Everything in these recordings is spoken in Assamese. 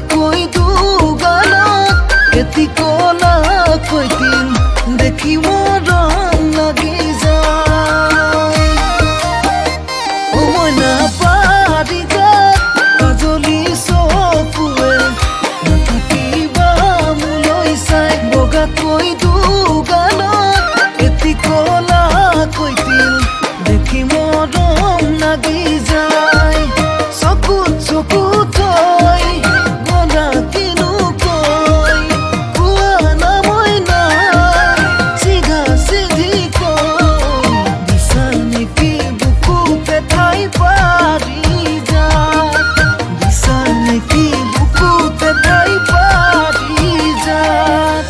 বগাকৈ দুগালত এটি কলা কৈছিল দেখি মৰম লাগি যায় ও মইনা পাৰি যাত কাজলি চকুৱে নাথাকিবা মোলৈ চাই বগাকৈ দুগালত এটি কলা কৈছিল দেখি মৰম লাগি যায় চকুত চকুত থৈ গলা কিনো কৈ কোৱা না মইনা চিধা চিধি কৈ দিছা নেকি বুকুতে ঠাই পাৰি যায় দিছা নেকি বুকুতে ঠাই পাৰি যায়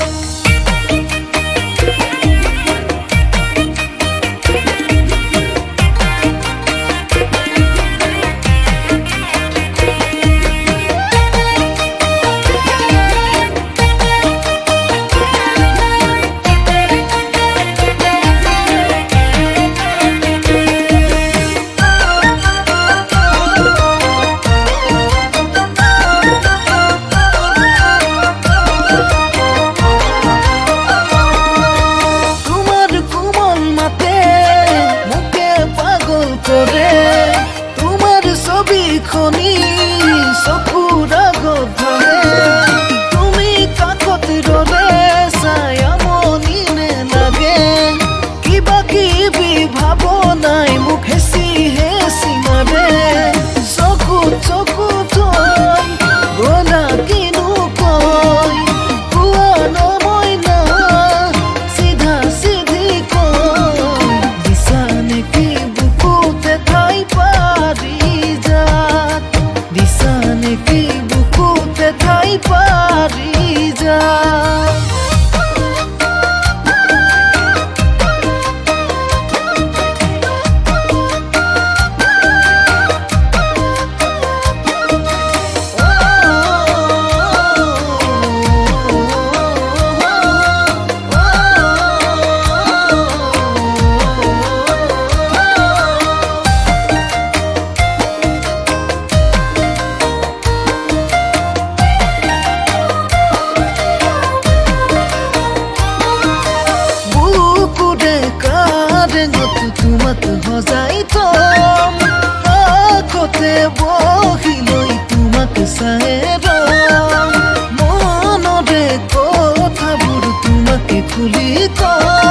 তোমাৰ ছবিখনি চকুৰ আগত ধৰে তুমি কাষত ৰলে চাই আমনি নেলাগে কিবা কিবি ভাৱনাই মোক হেঁচি হেঁচি মাৰে চকুত চকুত থৈ গলা কিনো কৈ কোৱা না মইনা চিধা চিধি কৈ দিছা নেকি বুকুতে ঠাই পাৰি যাত দিছা নেকি বুকুতে ঠাই পাৰি যাত তোমাক সজাই থম কাষতে বহি লৈ তোমাক চাই ৰম মনৰে কথাবোৰ তোমাকে খুলি কম